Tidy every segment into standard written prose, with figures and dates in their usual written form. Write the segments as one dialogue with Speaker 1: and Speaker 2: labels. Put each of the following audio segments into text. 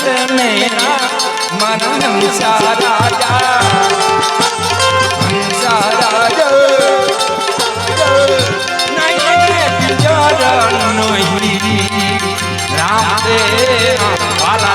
Speaker 1: मेरा मन हंसा राजा नहीं राम तेरा वाला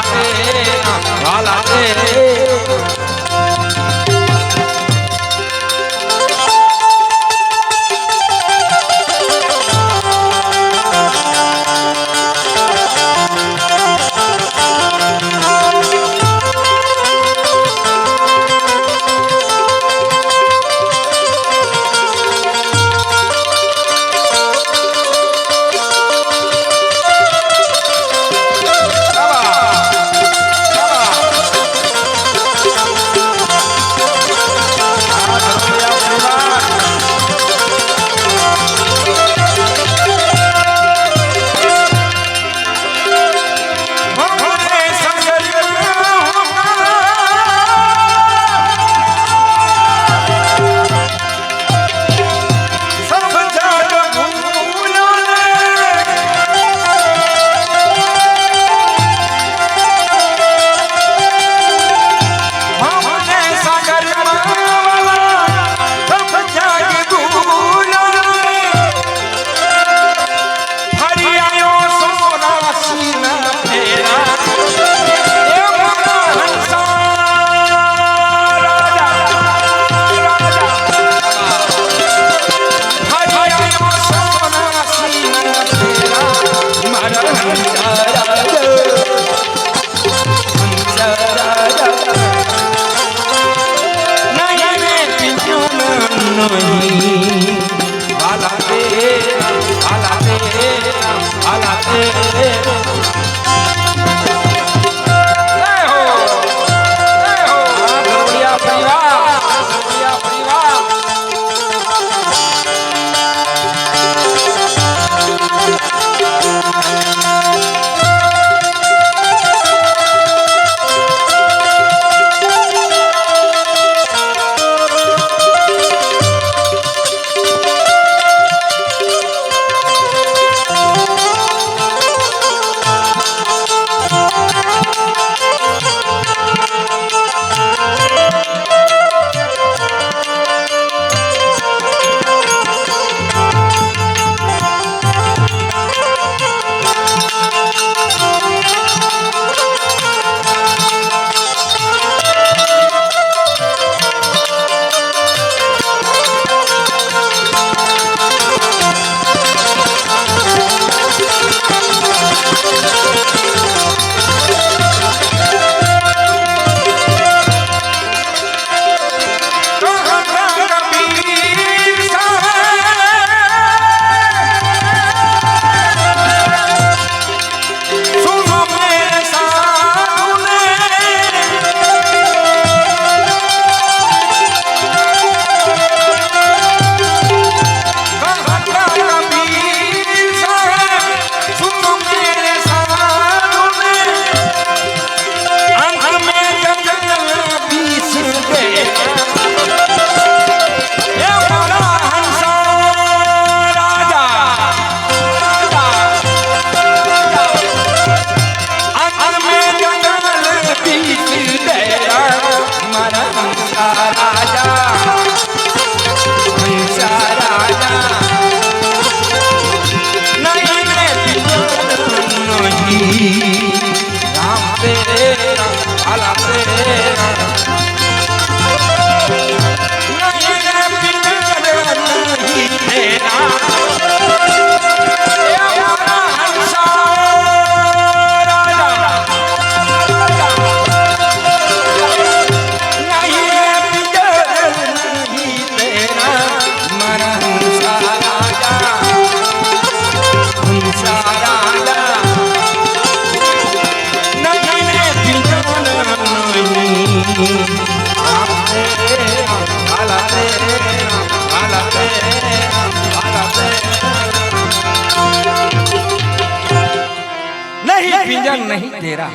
Speaker 1: नहीं तेरा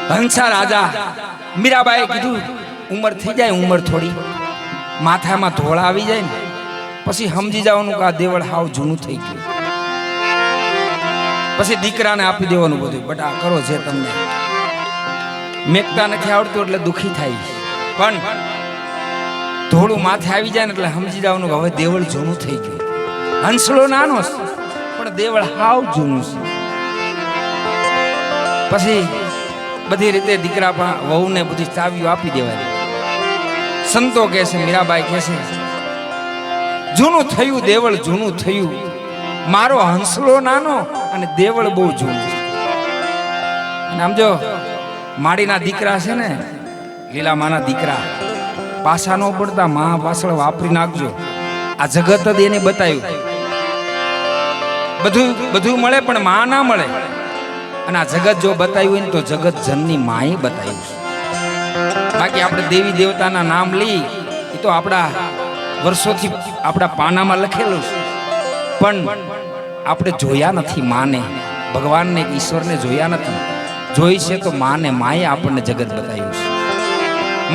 Speaker 1: हंसा राजा मीराबाई कीधु उमर थी जाए उमर थोड़ी माथा में धोळा आवी जाए पछी समझी जावनुं के आ देवळ हाव जूनू थई गयुं પછી દીકરાને આપી દેવાનું બધું. બટા કરો છે તમને મેકતા નથી આવડતું એટલે દુખી થાય. પણ થોડું માથે આવી જાય ને એટલે સમજી જવાનું કે હવે દેવળ જૂનું થઈ ગયું. હંસલો નાનો છે પણ દેવળ હાવ જૂનું છે. પછી બધી રીતે દીકરા વહુને બધી ચાવીઓ આપી દેવાની. સંતો કહે છે, મીરાબાઈ કહે છે, જૂનું થયું દેવળ જૂનું થયું, મારો હંસલો નાનો અને દેવળ બહુ જૂનું. અને આમ જો માડીના દીકરા છે ને, લીલા માના દીકરા પાછા ન પડતા મા પાછળ વાપરી નાખજો. આ જગત જ એને બતાવ્યું. બધું મળે પણ માં ના મળે. અને આ જગત જો બતાવ્યું હોય ને તો જગત જનની માએ બતાવ્યું છે. બાકી આપણે દેવી દેવતાના નામ લઈ એ તો આપણા વર્ષોથી આપણા પાનામાં લખેલું છે, પણ આપણે જોયા નથી માને, ભગવાનને, ઈશ્વરને જોયા નથી. જોઈ છે તો માને, માએ આપણને જગત બતાવ્યું છે.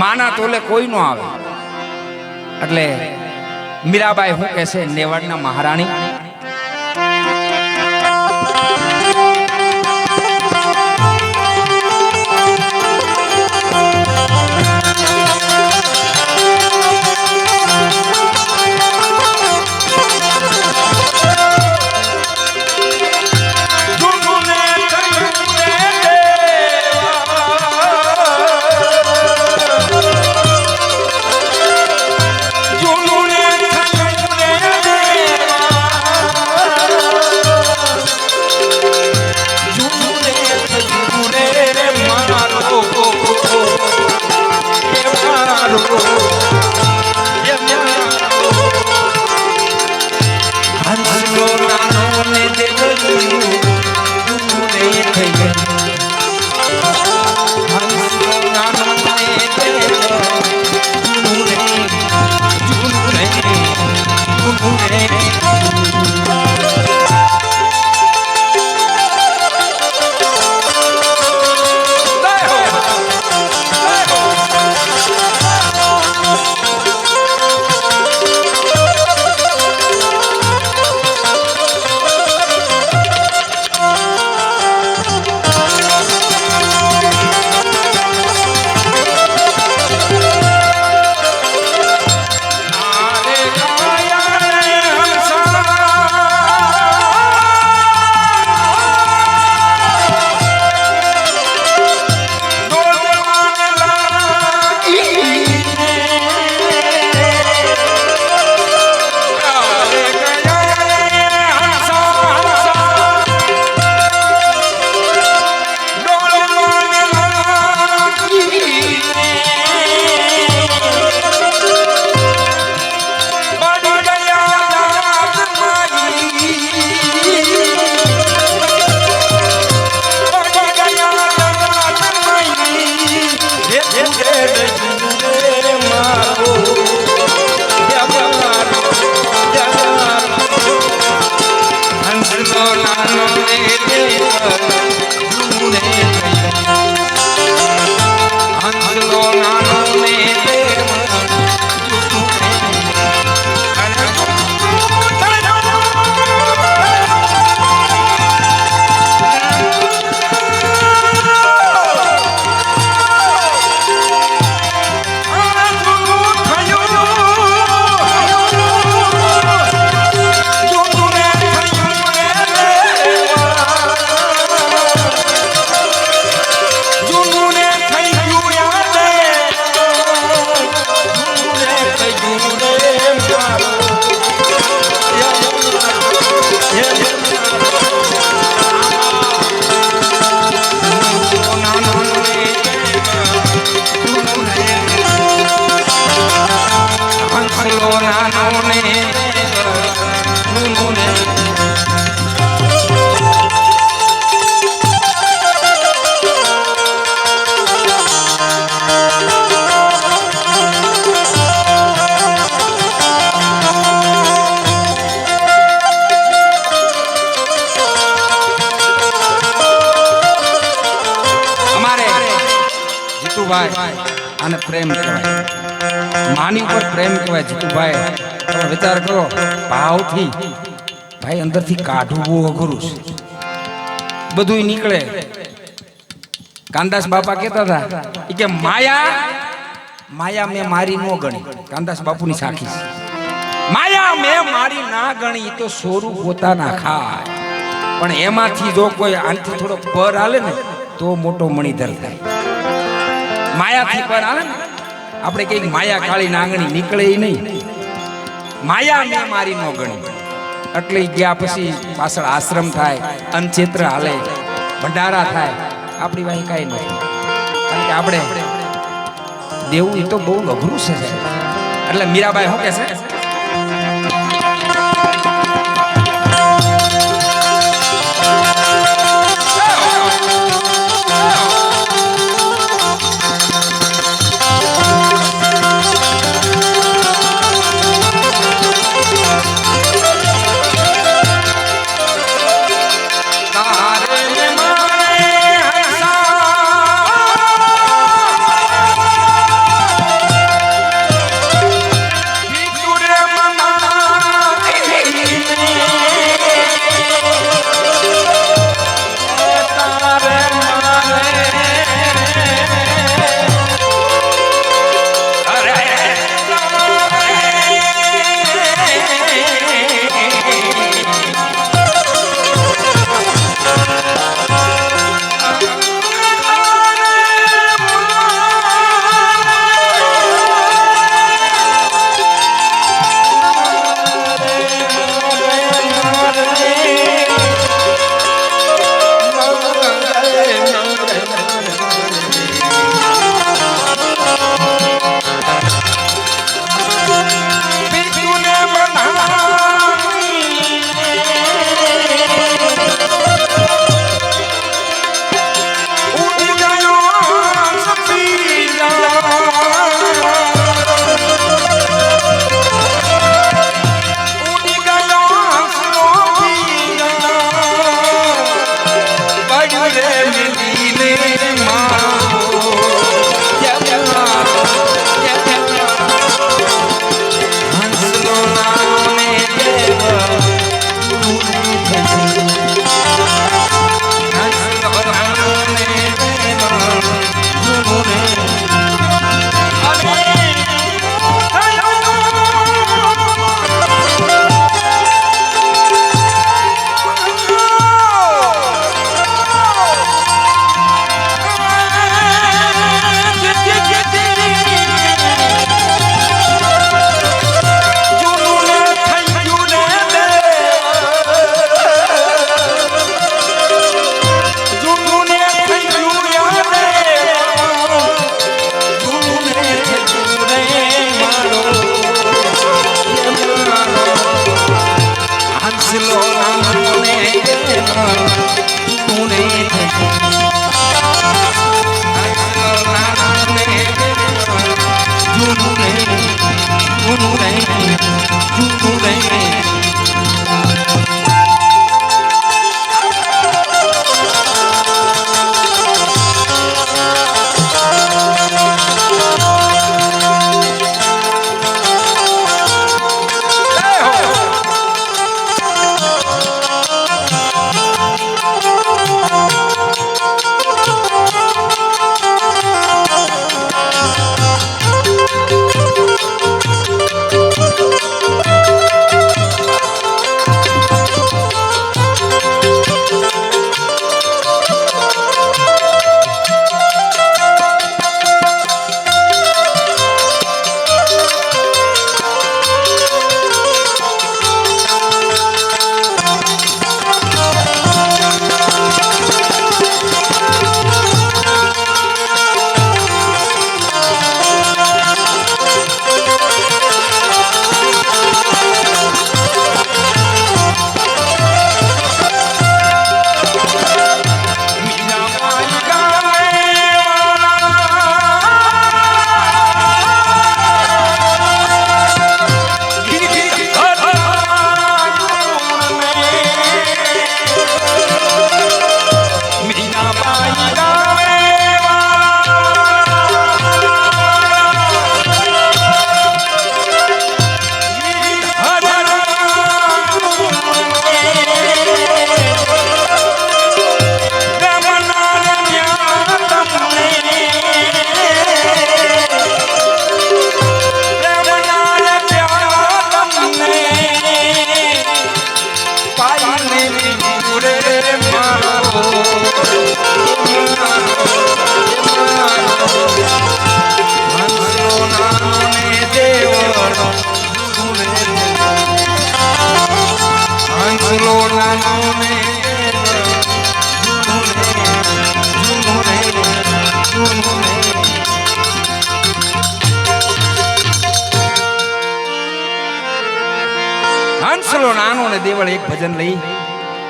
Speaker 1: માના તોલે કોઈ નો આવે. એટલે મીરાબાઈ શું કહે છે, નેવાડના મહારાણી જીતુભાઈ આને પ્રેમ કહેવાય, માની ઉપર પ્રેમ કહેવાય. જીતુભાઈ તમે વિચાર કરો, ભાવથી ભાઈ અંદરથી કાઢવું બહુ અઘરું છે. બધું નીકળે. કાનદાસ બાપા કહેતા હતા ઈ કે માયા મેં મારી ન ગણી. કાનદાસ બાપુની સાખી છે. માયા મેં મારી ના ગણી તો સોરું પોતાના ખાય, પણ એમાંથી જો કોઈ આનથી થોડો પર હાલે ને તો મોટો મણિધર થાય. માયાથી પર હાલે ને આપણે કઈક માયા કાળી નાગણી નીકળે નહીં. માયા મેં મારી ન ગણી એટલે ગયા પછી પાછળ આશ્રમ થાય, અનચેત્ર હાલે, ભંડારા થાય. આપણી વાહી કાંઈ નથી, કારણ કે આપણે દેવું એ તો બહુ અઘરું છે. એટલે મીરાબાઈ શું કહે છે? ને દેવળ એક ભજન લઈ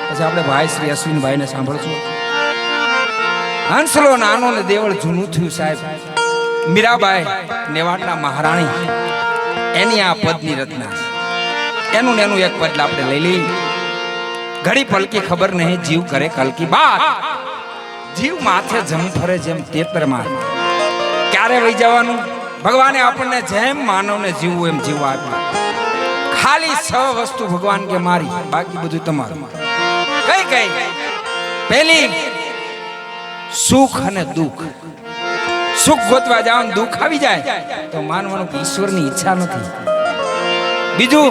Speaker 1: પછી આપણે ભાઈ શ્રી અશ્વિનભાઈને સાંભળશું. હંસલો નાનો ને દેવળ જૂનું થયું સાહેબ. મીરાબાઈ નેવાડના મહારાણી એની આ પદની રચના એનું ને એનું એક પદ આપણે લઈ લઈ. ઘડી પલકી ખબર નહીં જીવ કરે કલકી બાત. જીવ માથે જમ ફરે જેમ તેતરમાં ક્યારે વહી જવાનું. ભગવાને આપણને જેમ માનવને જીવવું એમ જીવવા આપ્યું. ખાલી 6 વસ્તુ ભગવાન કે મારી, બાકી બધું તમારું. કઈ કઈ? પહેલી સુખ અને દુઃખ. સુખ ગોતવા જાવ ને દુઃખ આવી જાય તો માનવાનું કે ઈશ્વરની ઈચ્છા નથી. બીજું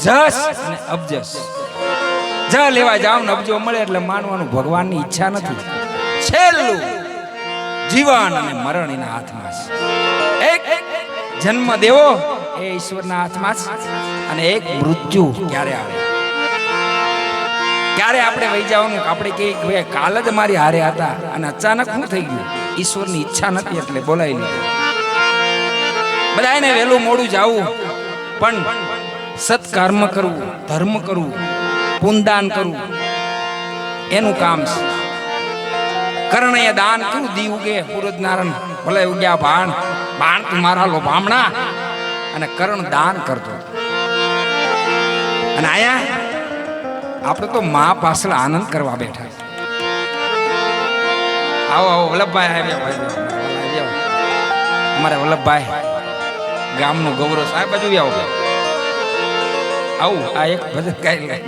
Speaker 1: જસ અને અબજસ. જ લેવા જાવ ને અબજો મળે એટલે માનવાનું ભગવાનની ઈચ્છા નથી. છેલ્લું જીવન અને મરણ એના હાથમાં છે. એક જન્મ દેવો એ ઈશ્વરના હાથમાં છે અને એક મૃત્યુ ક્યારે આવે, ક્યારે આપણે વહી જવાનું. આપણે કે કાલ જ મારી હારે હતા અને અચાનક શું થઈ ગયું? ઈશ્વરની ઈચ્છા નથી એટલે બોલાવી લીધું. બધાને વહેલું મોડું જવું પણ સત્કર્મ કરવું, ધર્મ કરવું, પુણ્યદાન કરવું એનું કામ છે. કર્ણએ દાન કર્યું દી ઉગે પૂરજ નારાયણ ભલે ઉગ્યા બાણ. બાણ તું મારા લો બામણા અને કર્ણ દાન કરતો. અને આયા આપણે તો મા પાછળ આનંદ કરવા બેઠા. આવો આવો વલ્લભભાઈ આવ્યા. અમારે વલ્લભભાઈ ગામનું ગૌરવ સાહેબ બાજુ આવો. આવું આ એક ભજન ગાઈ લે.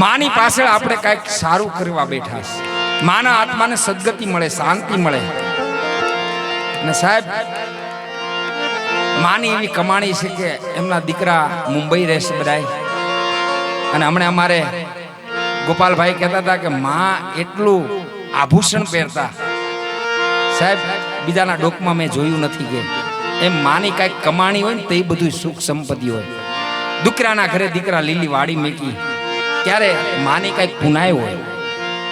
Speaker 1: માની પાછળ આપણે કઈક સારું કરવા બેઠા છે. માના આત્માને સદગતિ મળે, શાંતિ મળે. અને સાહેબ માની એવી કમાણી છે કે એમના દીકરા મુંબઈ રહેશે બધાય. અને હમણાં અમારે ગોપાલભાઈ કહેતા હતા કે માં એટલું આભૂષણ પહેરતા સાહેબ બીજાના ડોકમાં મેં જોયું નથી. કે એમ માની કાંઈક કમાણી હોય ને તો એ બધું સુખ સંપત્તિ હોય. દીકરાના ઘરે દીકરા લીલી વાડી મેકી ત્યારે માની કાંઈક પુનાય હોય.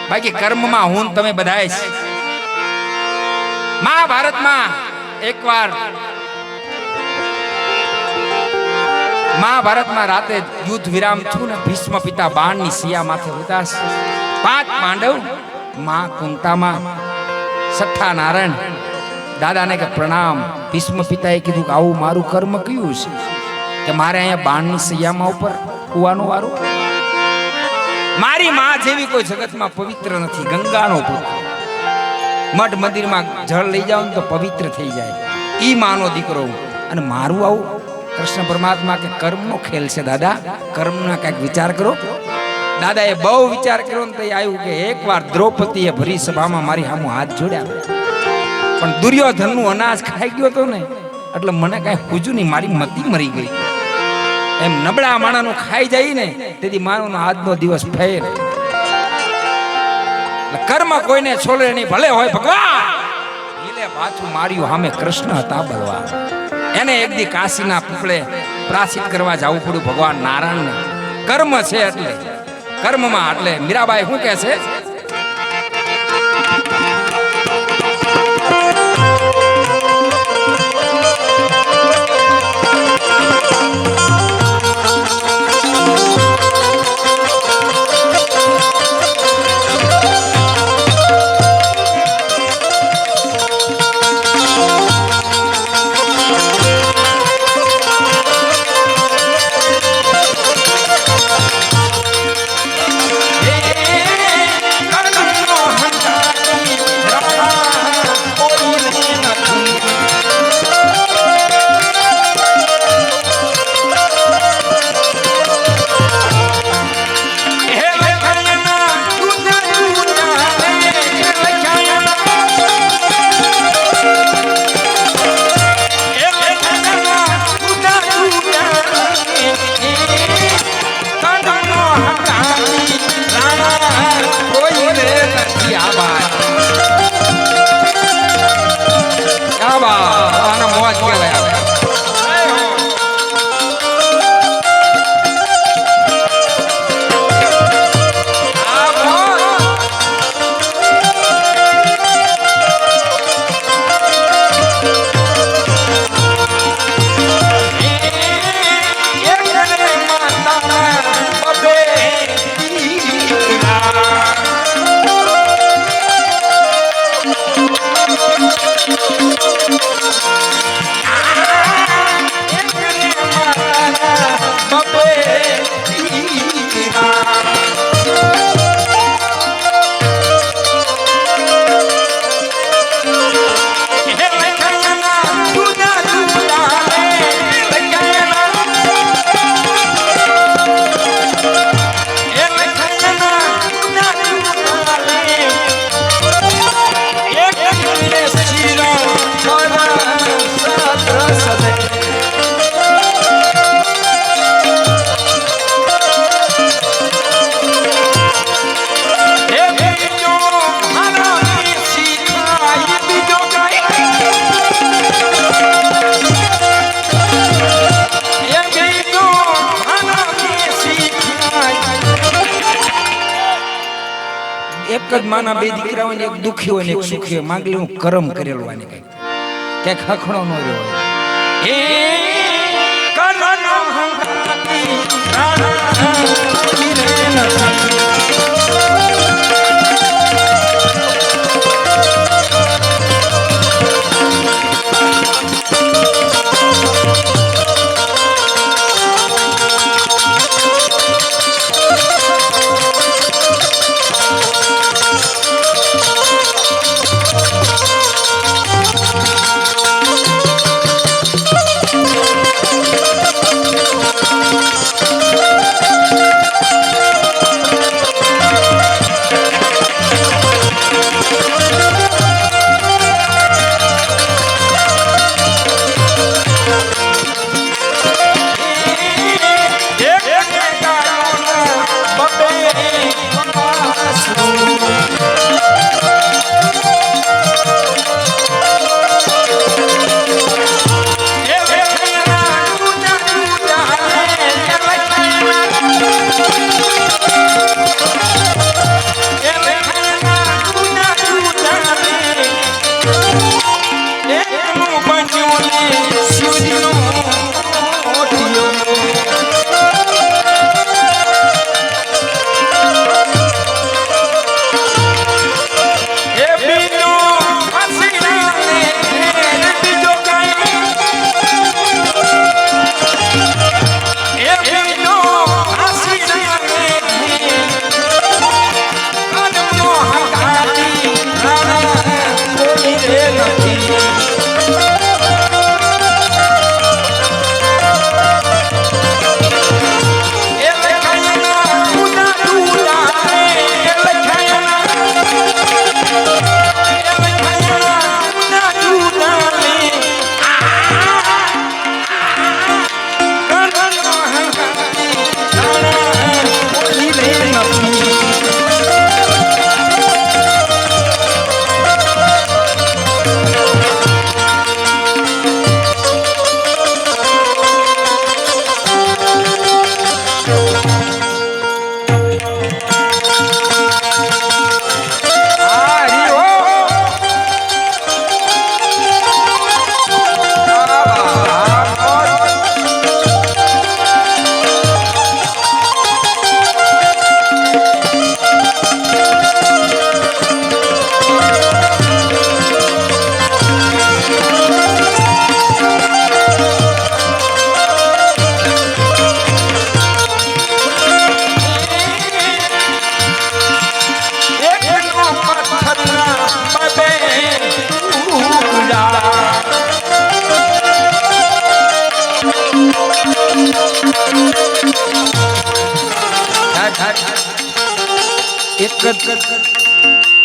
Speaker 1: બાકી કર્મમાં હું તમે બધાય છે. મહાભારતમાં એકવાર મહાભારતમાં રાતે યુદ્ધ વિરામ થયું ને ભીષ્મ પિતા બાણની સિયા માથે ઉદાસ. 5 પાંડવ માં કુંતામાં સઠ્ઠા નારાયણ દાદાને કે પ્રણામ. ભીષ્મ પિતાએ કીધું કે આવું મારું કર્મ કયું છે કે મારે અહીંયા બાણની સિયામાં ઉપર કુવાનું વારું. મારી માં જેવી કોઈ જગતમાં પવિત્ર નથી. ગંગાનો પુત્ર. મઠ મંદિરમાં જળ લઈ જાવ ને તો પવિત્ર થઈ જાય. ઈ માનો દીકરો. અને મારું આવું કૃષ્ણ પરમાત્મા કે કર્મનો ખેલ છે દાદા. કર્મના કંઈક વિચાર કરો. દાદાએ બહુ વિચાર કર્યો ને તો આવ્યું કે એકવાર દ્રૌપદીએ ભરી સભામાં મારી સામે હાથ જોડ્યા. પણ દુર્યોધનનું અનાજ ખાઈ ગયો તો ને એટલે મને કાંઈ પૂજ્યું નહીં. મારી મતી મરી ગઈ. એમ નબળા માણાનું ખાઈ જાય ને તેથી માનો આજનો દિવસ ફેર. કર્મ કોઈને છોડે નહીં. ભલે હોય ભગવાન એટલે પાછું માર્યું સામે કૃષ્ણ હતા બલવા. એને એક દી કાશીના પીપળે પ્રાશ્ચિત કરવા જવું પડ્યું ભગવાન નારાયણને. કર્મ છે એટલે કર્મમાં. એટલે મીરાબાઈ શું કહે છે? એક જ માના બે દીકરા હોય ને એક દુખી હોય ને એક સુખી હોય માંગલી હું કરમ કરેલું હોય ને કઈ ક્યાંક ખખડો ન રહ્યો હોય એ કરમ હંકાતી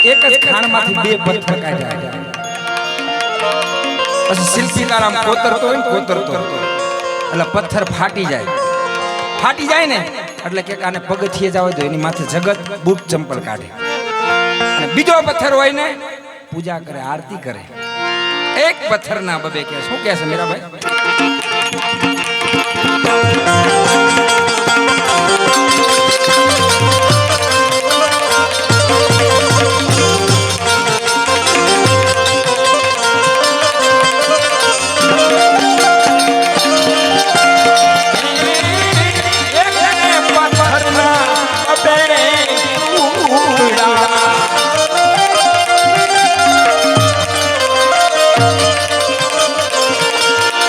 Speaker 1: એક જ ખાણમાંથી બે પથ્થર કાઢ્યા પછી શિલ્પીકાર આમ કોતરતો હોય ને કોતરતો એટલે પથ્થર ફાટી જાય ને એટલે કે આને પગથિયે જાવ દો એની માથે જગત બૂટ ચંપલ કાઢે અને બીજો પથ્થર હોય ને પૂજા કરે આરતી કરે એક પથ્થરના બબે કે શું કહે છે મીરાભાઈ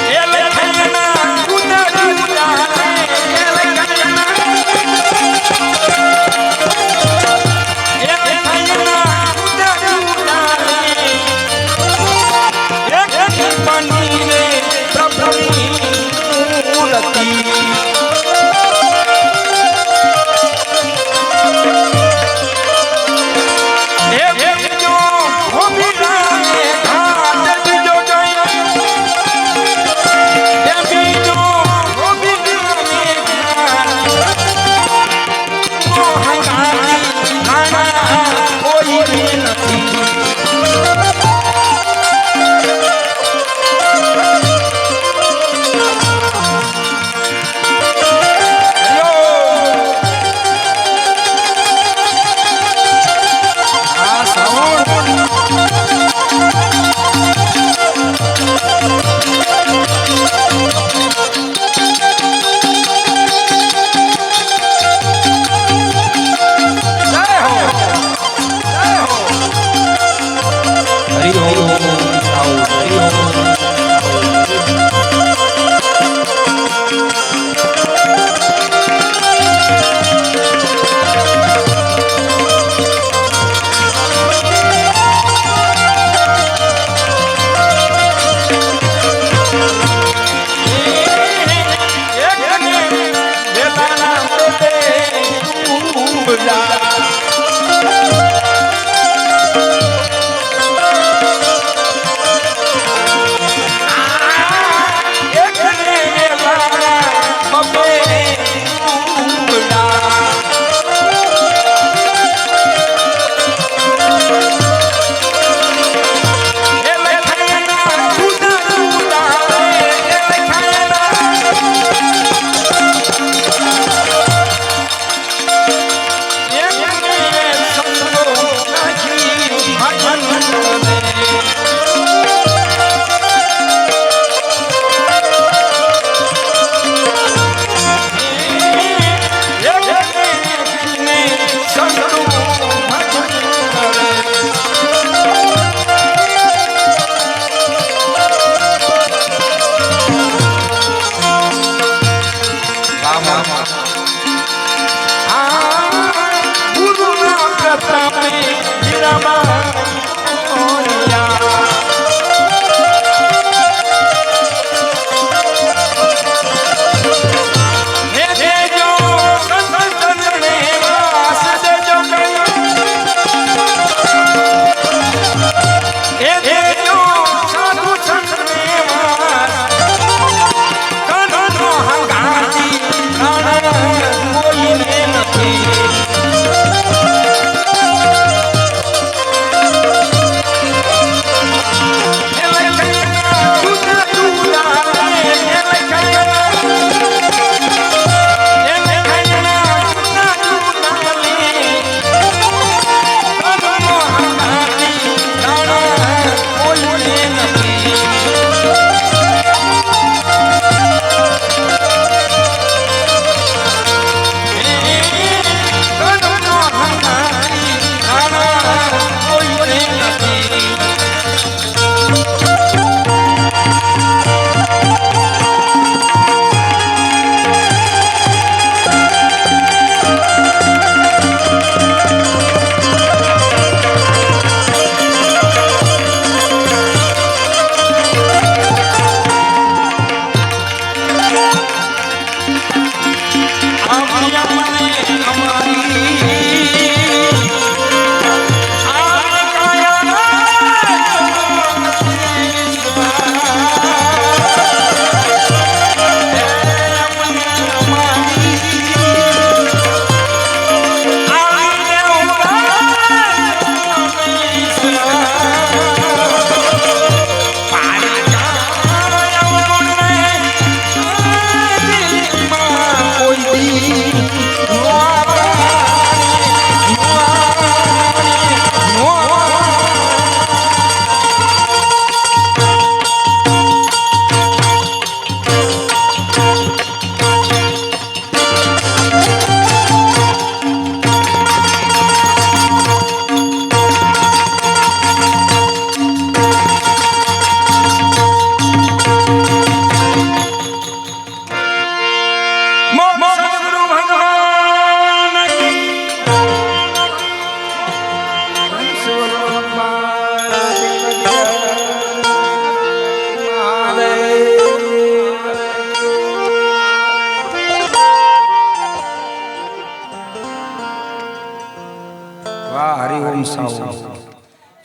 Speaker 2: Yeah.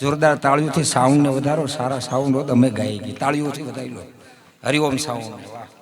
Speaker 1: જોરદાર તાળીઓથી સાઉન્ડ ને વધારો. સારા સાઉન્ડ હોત અમે ગાઈ ગઈ. તાળીઓથી વધારી લો. હરિઓમ સાઉન્ડ. વાહ.